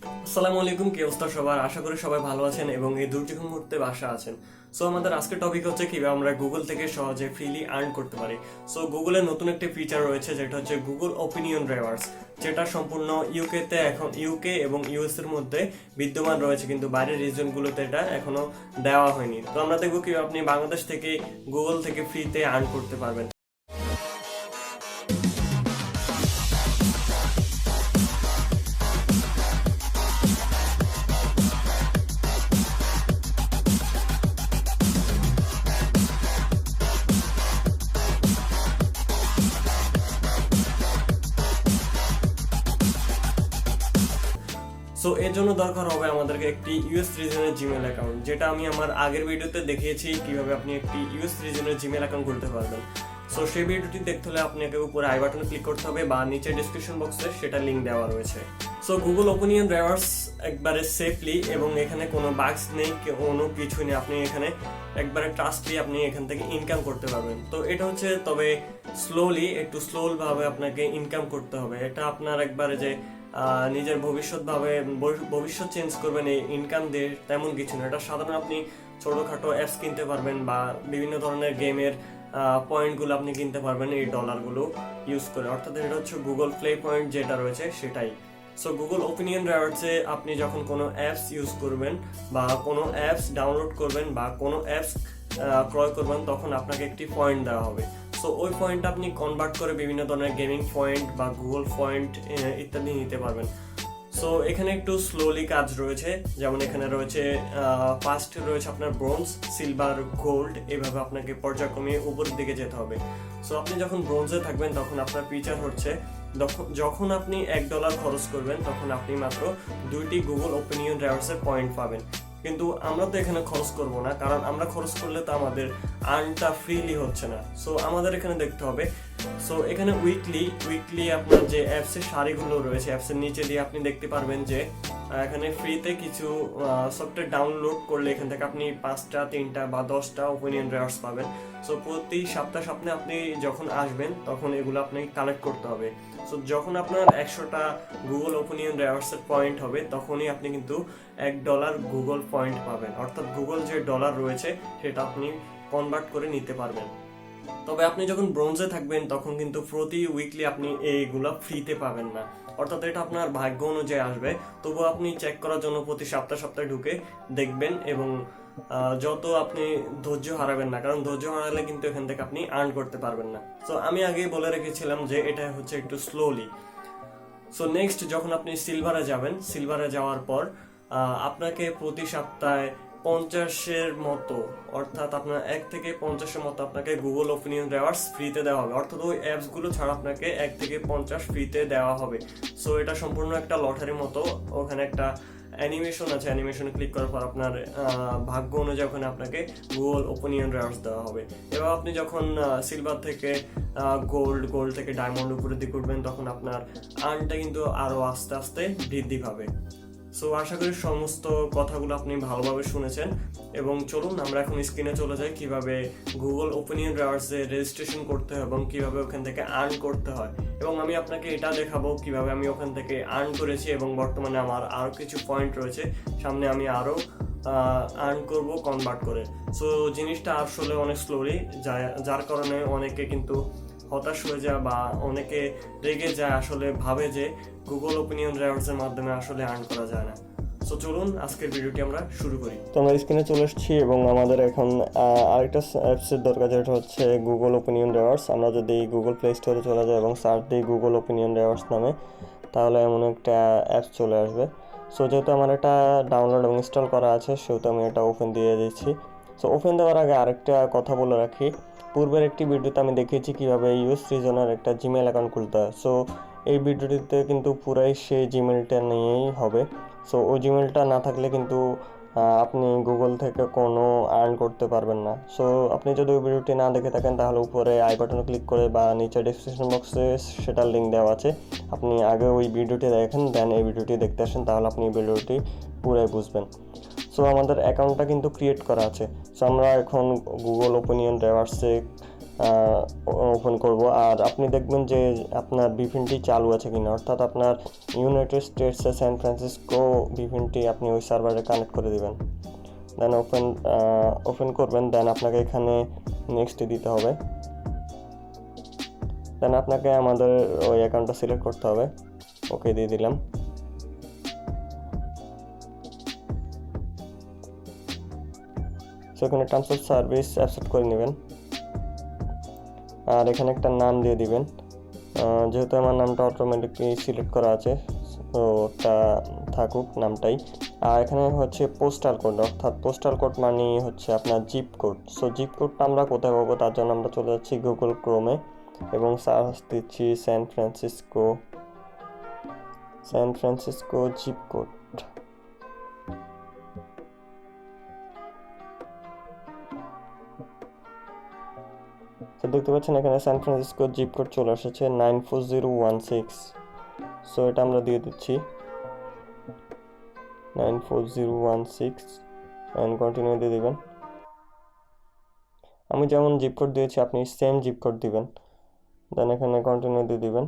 আসসালামু আলাইকুম, কি অবস্থা সবার? আশা করি সবাই ভালো আছেন এবং এই দুর্যোগ মুহূর্তে বাসা আছেন। সো আমাদের আজকের টপিক হচ্ছে কিভাবে আমরা গুগল থেকে সহজে ফ্রিলি আর্ন করতে পারি। সো গুগলের নতুন একটি ফিচার রয়েছে যেটা হচ্ছে গুগল ওপিনিয়ন ড্রাইভার্স, যেটা সম্পূর্ণ ইউকে এবং ইউএস এর মধ্যে বিদ্যমান রয়েছে, কিন্তু বাইরের রিজনগুলোতে এটা এখনো দেওয়া হয়নি। তো আমরা দেখবো কিভাবে আপনি বাংলাদেশ থেকে গুগল থেকে ফ্রিতে আর্ন করতে পারবেন। সো এর জন্য দরকার হবে আমাদেরকে একটি ইউএস রিজনের জিমেল অ্যাকাউন্ট, যেটা আমি আমার আগের ভিডিওতে দেখিয়েছি কিভাবে আপনি একটি ইউএস রিজনের জিমেল অ্যাকাউন্ট করতে পারবেন। সো সেই ভিডিওটি দেখতে হলে আপনাকে উপরে আই বাটনে ক্লিক করতে হবে বা নিচে ডেসক্রিপশন বক্সে সেটা লিংক দেওয়া রয়েছে। সো গুগল ওপিনিয়ন ড্রাইভার্স একবারে সেফলি এবং এখানে কোনো বাগস নেই, কোনো কিছু নেই, আপনি এখানে একবারে ট্রাস্টলি আপনি এখান থেকে ইনকাম করতে পারবেন। তো এটা হচ্ছে তবে একটু স্লো ভাবে আপনাকে ইনকাম করতে হবে। এটা আপনার একবারে যে নিজের ভবিষ্যৎ চেঞ্জ করবেন এই ইনকাম দিয়ে তেমন কিছু না। এটা সাধারণ আপনি ছোটখাটো অ্যাপস কিনতে পারবেন বা বিভিন্ন ধরনের গেমের পয়েন্টগুলো আপনি কিনতে পারবেন এই ডলারগুলো ইউজ করে, অর্থাৎ এটা হচ্ছে গুগল প্লে পয়েন্ট যেটা রয়েছে সেটাই। সো গুগল ওপিনিয়ন ড্রাইভার্সে আপনি যখন কোনো অ্যাপস ইউজ করবেন বা কোনো অ্যাপস ডাউনলোড করবেন বা কোনো অ্যাপস ক্রয় করবেন, তখন আপনাকে একটি পয়েন্ট দেওয়া হবে। সো ওই পয়েন্ট আপনি কনভার্ট করে বিভিন্ন ধরনের গেমিং পয়েন্ট বা গুগল পয়েন্ট ইত্যাদি নিতে পারবেন। সো এখানে একটু স্লোলি কাজ রয়েছে, যেমন এখানে রয়েছে ফার্স্ট রয়েছে আপনার ব্রোঞ্জ, সিলভার, গোল্ড, এভাবে আপনাকে পর্যায়ক্রমে উপরের দিকে যেতে হবে। সো আপনি যখন ব্রোঞ্জে থাকবেন তখন আপনার ফিচার হচ্ছে যখন আপনি $1 খরচ করবেন তখন আপনি মাত্র 2টি গুগল ওপিনিয়ন ড্রাইভার্সের পয়েন্ট পাবেন। কিন্তু আমরা তো এখানে খরচ করব না, কারণ আমরা খরচ করলে তো আমাদের আর্নটা ফ্রিলি হচ্ছে না। সো আমাদের এখানে দেখতে হবে। সো এখানে উইকলি আপনার যে অ্যাপসের সারিগুলো রয়েছে, অ্যাপসের নিচে দিয়ে আপনি দেখতে পারবেন যে এখানে ফ্রিতে কিছু সফটওয়্যার ডাউনলোড করলে এখান থেকে আপনি 5টা, 3টা বা 10টা ওপিনিয়ন ড্রাইভার্স পাবেন। সো প্রতি সপ্তাহে আপনি যখন আসবেন তখন এগুলো আপনাকে কালেক্ট করতে হবে। সো যখন আপনার 100টা গুগল ওপিনিয়ন ড্রাইভার্সের পয়েন্ট হবে তখনই আপনি কিন্তু $1 গুগল পয়েন্ট পাবেন, অর্থাৎ গুগল যে ডলার রয়েছে সেটা আপনি কনভার্ট করে নিতে পারবেন। তবে আপনি যখন ব্রোঞ্জে থাকবেন তখন কিন্তু প্রতি উইকলি আপনি এইগুলা ফ্রিতে পাবেন না, অর্থাৎ এটা আপনার ভাগ্য অনুযায়ী আসবে। তবুও আপনি চেক করার জন্য প্রতি সপ্তাহে ঢুকে দেখবেন এবং যত আপনি ধৈর্য হারাবেন না, কারণ ধৈর্য হারালে কিন্তু এখান থেকে আপনি আর্ন করতে পারবেন না। সো আমি আগেই বলে রেখেছিলাম যে এটা হচ্ছে একটু স্লোলি। সো নেক্সট যখন আপনি সিলভারে যাওয়ার পর আপনাকে প্রতি সপ্তাহে 50-এর মতো, অর্থাৎ আপনার 1 থেকে 50-এর মতো আপনাকে গুগল ওপিনিয়ন ড্রাইভার্স ফ্রিতে দেওয়া হবে, অর্থাৎ ওই অ্যাপসগুলো ছাড়া আপনাকে 1 থেকে 50 ফ্রিতে দেওয়া হবে। সো এটা সম্পূর্ণ একটা লটারির মতো। ওখানে একটা অ্যানিমেশন আছে, অ্যানিমেশনে ক্লিক করার পর আপনার ভাগ্য অনুযায়ী ওখানে আপনাকে গুগল ওপিনিয়ন ড্রাইভার্স দেওয়া হবে। এবার আপনি যখন সিলভার থেকে গোল্ড থেকে ডায়মন্ড উপরে দিকে উঠবেন তখন আপনার আর্নটা কিন্তু আরো আস্তে আস্তে বৃদ্ধি পাবে। সো আশা করি সমস্ত কথাগুলো আপনি ভালোভাবে শুনেছেন এবং চলুন আমরা এখন স্ক্রিনে চলে যাই কিভাবে গুগল ওপিনিয়ন ড্রাইভার্সে রেজিস্ট্রেশন করতে হয় এবং কিভাবে ওখান থেকে আর্ন করতে হয়, এবং আমি আপনাকে এটা দেখাবো কিভাবে আমি ওখান থেকে আর্ন করেছি এবং বর্তমানে আমার আরো কিছু পয়েন্ট রয়েছে, সামনে আমি আরো আর্ন করব কনভার্ট করে। সো জিনিসটা আসলে অনেক স্লোলি, যার কারণে অনেকে কিন্তু হতাশ হয়ে যায় বা অনেকে রেগে যায়, আসলে ভাবে যে গুগল ওপিনিয়ন ড্রাইভার্সের মাধ্যমে আসলে আর্ন করা যায় না। সো চলুন আজকের ভিডিওটি আমরা শুরু করি। তো আমরা স্ক্রিনে চলে এসেছি এবং আমাদের এখন আরেকটা অ্যাপসের দরকার, যেটা হচ্ছে গুগল ওপিনিয়ন ড্রাইভার্স। আমরা যদি গুগল প্লে স্টোরে চলে যাই এবং সার্চ দিই গুগল ওপিনিয়ন ড্রাইভার্স নামে, তাহলে এমন একটা অ্যাপস চলে আসবে। সো যেহেতু আমার এটা ডাউনলোড এবং ইনস্টল করা আছে সেহেতু আমি এটা ওপেন দিয়ে দিচ্ছি। সো ওপেন দেওয়ার আগে আরেকটা কথা বলে রাখি, পূর্বের একটি ভিডিওতে আমি দেখিয়েছি কিভাবে ইউএস রিজনের একটা জিমেল অ্যাকাউন্ট খুলতে হয়। সো এই ভিডিওটিতে কিন্তু পুরাই সেই জিমেলটা নিয়েই হবে। সো ওই জিমেলটা না থাকলে কিন্তু আপনি গুগল থেকে কোনো আর্ন করতে পারবেন না। সো আপনি যদি ওই ভিডিওটি না দেখে থাকেন তাহলে উপরে আই বাটনে ক্লিক করে বা নিচে ডেসক্রিপশন বক্সে সেটার লিঙ্ক দেওয়া আছে, আপনি আগে ওই ভিডিওটি দেখেন দেন এই ভিডিওটি দেখতে আসেন, তাহলে আপনি এই ভিডিওটি পুরাই বুঝবেন। সো আমাদের অ্যাকাউন্টটা কিন্তু ক্রিয়েট করা আছে। সো আমরা এখন গুগল ওপিনিয়ন ড্রাইভার্সে ওপেন করব, আর আপনি দেখবেন যে আপনার ভিপিএনটি চালু আছে কিনা, অর্থাৎ আপনার ইউনাইটেড স্টেটসে স্যান ফ্রান্সিসকো ভিপিএনটি আপনি ওই সার্ভারে কানেক্ট করে দিবেন। দেন ওপেন করবেন। দেন আপনাকে এখানে নেক্সট দিতে হবে। দেন আপনাকে আমাদের ওই অ্যাকাউন্টটা সিলেক্ট করতে হবে। ওকে দিয়ে দিলাম। সো এখানে টার্মস অফ সার্ভিস অ্যাকসেপ্ট করে নেবেন, আর এখানে একটা নাম দিয়ে দিবেন। যেহেতু আমার নামটা অটোমেটিকলি সিলেক্ট করা আছে, তো ওটা থাকুক নামটাই। আর এখানে হচ্ছে পোস্টাল কোড, অর্থাৎ পোস্টাল কোড মানে হচ্ছে আপনার জিপ কোড। সো জিপ কোডটা আমরা কোথায় পাবো, তার জন্য আমরা চলে যাচ্ছি গুগল ক্রোমে এবং সার্চ দিচ্ছি স্যান ফ্রান্সিসকো জিপ কোড। তো দেখতে পাচ্ছেন এখানে স্যান ফ্রান্সিসকো জিপ কোড চলে এসেছে 94016। সো এটা আমরা দিয়ে দিচ্ছি 94016 অ্যান্ড কন্টিনিউ দিয়ে দিবেন। আমি যেমন জিপ কোড দিয়েছি আপনি সেম জিপ কোড দিবেন। দেন এখানে কন্টিনিউ দিয়ে দিবেন।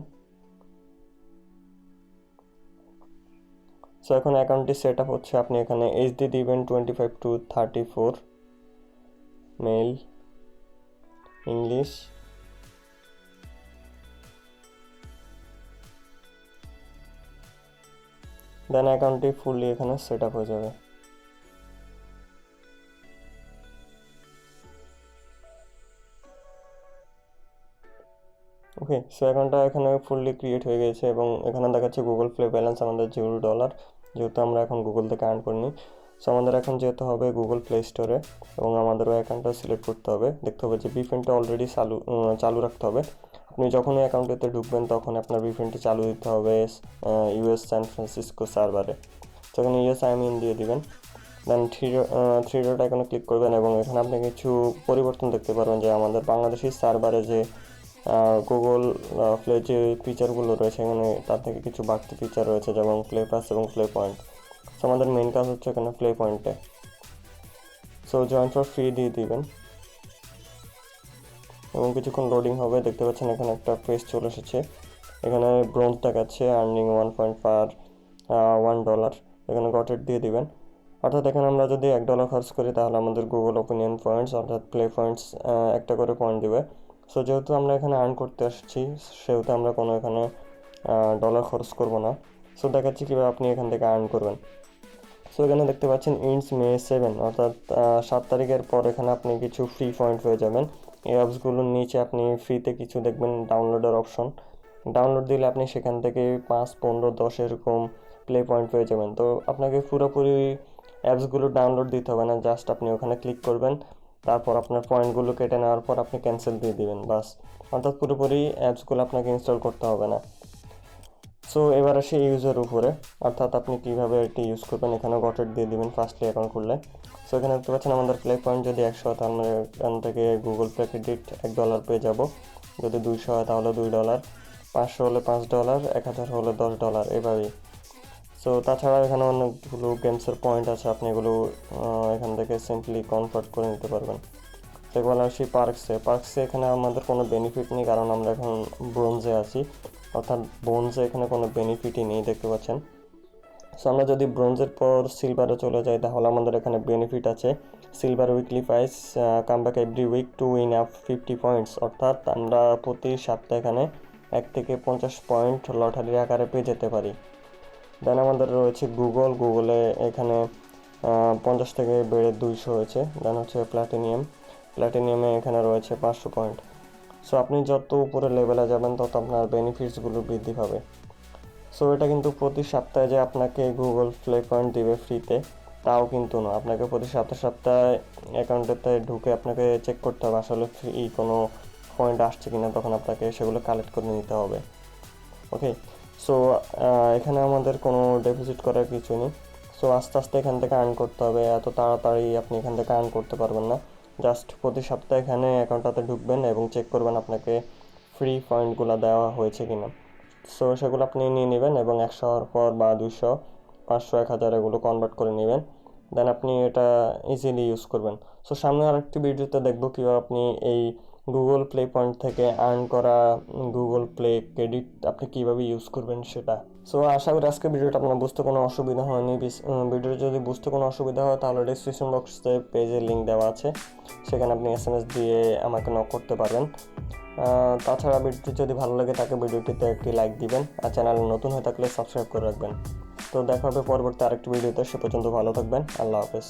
সো এখন অ্যাকাউন্টটি সেট আপ হচ্ছে। আপনি এখানে এইচডি দিবেন 25/34, মেল, ইংলিশ। দেন অ্যাকাউন্টটি ফুললি এখানে সেট আপ হয়ে যাবে। ওকে, সো অ্যাকাউন্টটা এখানে ফুললি ক্রিয়েট হয়ে গেছে এবং এখানে দেখাচ্ছে গুগল প্লে ব্যালেন্স আমাদের $0, যেহেতু আমরা এখন গুগল থেকে আর্ন করিনি। সো আমাদের এখন যেতে হবে গুগল প্লে স্টোরে এবং আমাদের ওই অ্যাকাউন্টটা সিলেক্ট করতে হবে। দেখতে হবে যে ভিপিএনটা অলরেডি চালু রাখতে হবে। আপনি যখন এই অ্যাকাউন্টেতে ঢুকবেন তখন আপনার ভিপিএনটি চালু দিতে হবে ইউএস স্যান ফ্রান্সিসকো সার্ভারে। তখন ইউএস আইএমইন দিয়ে দিবেন। দেন থ্রি ডট আইকনে ক্লিক করবেন এবং এখানে আপনি কিছু পরিবর্তন দেখতে পারবেন যে আমাদের বাংলাদেশি সার্ভারে যে গুগল প্লে যে ফিচারগুলো রয়েছে এখানে তার থেকে কিছু বাড়তি ফিচার রয়েছে, যেমন প্লে পাস এবং প্লে পয়েন্ট। সো আমাদের মেন কাজ হচ্ছে এখানে প্লে পয়েন্টে। সো জয়েন ফর ফ্রি দিয়ে দিবেন এবং কিছুক্ষণ লোডিং হবে। দেখতে পাচ্ছেন এখানে একটা পেজ চলে এসেছে। এখানে ব্রোঞ্জ দেখাচ্ছে আর্নিং $1.1। এখানে গটেড দিয়ে দিবেন। অর্থাৎ এখানে আমরা যদি $1 খরচ করি তাহলে আমাদের গুগল ওপিনিয়ন পয়েন্টস অর্থাৎ প্লে পয়েন্টস একটা করে পয়েন্ট দিবে। সো যেহেতু আমরা এখানে আর্ন করতে আসছি সেহেতু আমরা কোনো এখানে ডলার খরচ করব না। সো দেখাচ্ছি কীভাবে আপনি এখান থেকে আর্ন করবেন। সো এখানে দেখতে পাচ্ছেন ইন্স মে 7, অর্থাৎ 7 তারিখের পর এখানে আপনি কিছু ফ্রি পয়েন্ট হয়ে যাবেন। এই অ্যাপসগুলোর নিচে আপনি ফ্রিতে কিছু দেখবেন ডাউনলোডের অপশন। ডাউনলোড দিলে আপনি সেখান থেকে 5, 15, 10 এরকম প্লে পয়েন্ট পেয়ে যাবেন। তো আপনাকে পুরোপুরি অ্যাপসগুলো ডাউনলোড দিতে হবে না, জাস্ট আপনি ওখানে ক্লিক করবেন, তারপর আপনার পয়েন্টগুলো কেটে নেওয়ার পর আপনি ক্যান্সেল দিয়ে দিবেন, বাস। অর্থাৎ পুরোপুরি অ্যাপসগুলো আপনাকে ইনস্টল করতে হবে না। সো এবার আসি ইউজের উপরে, অর্থাৎ আপনি কীভাবে এটি ইউজ করবেন। এখানে গটেড দিয়ে দিবেন ফার্স্টলি অ্যাকাউন্ট খুললে। সো এখানে দেখতে পাচ্ছেন আমাদের প্লে পয়েন্ট যদি 100 হয় তাহলে এখান থেকে গুগল প্লে ক্রেডিট $1 পেয়ে যাব। যদি 200 হয় তাহলে $2, 500 হলে $5, 1000 হলে $10, এভাবেই। সো তাছাড়া এখানে অনেকগুলো গেমসের পয়েন্ট আছে, আপনি এগুলো এখান থেকে সিম্পলি কনভার্ট করে নিতে পারবেন। এবার আসি পার্কসে এখানে আমাদের কোনো বেনিফিট নেই, কারণ আমরা এখন ব্রোঞ্জে আছি, অর্থাৎ ব্রোঞ্জে এখানে কোনো বেনিফিটই নেই, দেখতে পাচ্ছেন। সো আমরা যদি ব্রোঞ্জের পর সিলভারে চলে যাই তাহলে আমাদের এখানে বেনিফিট আছে। Silver weekly price come back every week to win up 50 points, অর্থাৎ আমরা প্রতি সপ্তাহে এখানে 1 থেকে 50 পয়েন্ট লটারির আকারে পেয়ে যেতে পারি। দেন আমাদের রয়েছে গুগলে এখানে 50 থেকে বেড়ে 200 হয়েছে। দেন হচ্ছে প্ল্যাটিনিয়ামে এখানে রয়েছে 500 পয়েন্ট। সো আপনি যত উপরে লেভেলে যাবেন তত আপনার বেনিফিটসগুলো বৃদ্ধি পাবে। সো এটা কিন্তু প্রতি সপ্তাহে যে আপনাকে গুগল প্লে পয়েন্ট দিবে ফ্রিতে তাও কিন্তু না, আপনাকে প্রতি সপ্তাহে অ্যাকাউন্টেতে ঢুকে আপনাকে চেক করতে হবে আসলে ফ্রি কোনো পয়েন্ট আসছে কিনা, তখন আপনাকে সেগুলো কালেক্ট করে নিতে হবে। ওকে, সো এখানে আমাদের কোনো ডেপোজিট করার কিছু নেই। সো আস্তে আস্তে এখান থেকে আর্ন করতে হবে, এত তাড়াতাড়ি আপনি এখান থেকে আর্ন করতে পারবেন না। জাস্ট প্রতি সপ্তাহে এখানে অ্যাকাউন্টটাতে ঢুকবেন এবং চেক করবেন আপনাকে ফ্রি পয়েন্টগুলো দেওয়া হয়েছে কিনা। সো সেগুলো আপনি নিয়ে নেবেন এবং 100 হওয়ার পর বা 200, 500, 1000 এগুলো কনভার্ট করে নেবেন। দেন আপনি এটা ইজিলি ইউজ করবেন। সো সামনে আরেকটি ভিডিওতে দেখবো কীভাবে আপনি এই গুগল প্লে পয়েন্ট থেকে আর্ন করা গুগল প্লে ক্রেডিট আপনি কীভাবে ইউজ করবেন সেটা। সো আশা করি আজকে ভিডিওটা আপনার বুঝতে কোনো অসুবিধা হয়নি। ভিডিওটা যদি বুঝতে কোনো অসুবিধা হয় তাহলে ডিসক্রিপশন বক্সে পেজের লিঙ্ক দেওয়া আছে, সেখানে আপনি SMS দিয়ে আমাকে নক করতে পারবেন। তাছাড়া ভিডিওটি যদি ভালো লাগে তাকে ভিডিওটিতে একটি লাইক দিবেন, আর চ্যানেলে নতুন হয়ে থাকলে সাবস্ক্রাইব করে রাখবেন। তো দেখা হবে পরবর্তী আরেকটি ভিডিওতে, সে পর্যন্ত ভালো থাকবেন। আল্লাহ হাফেজ।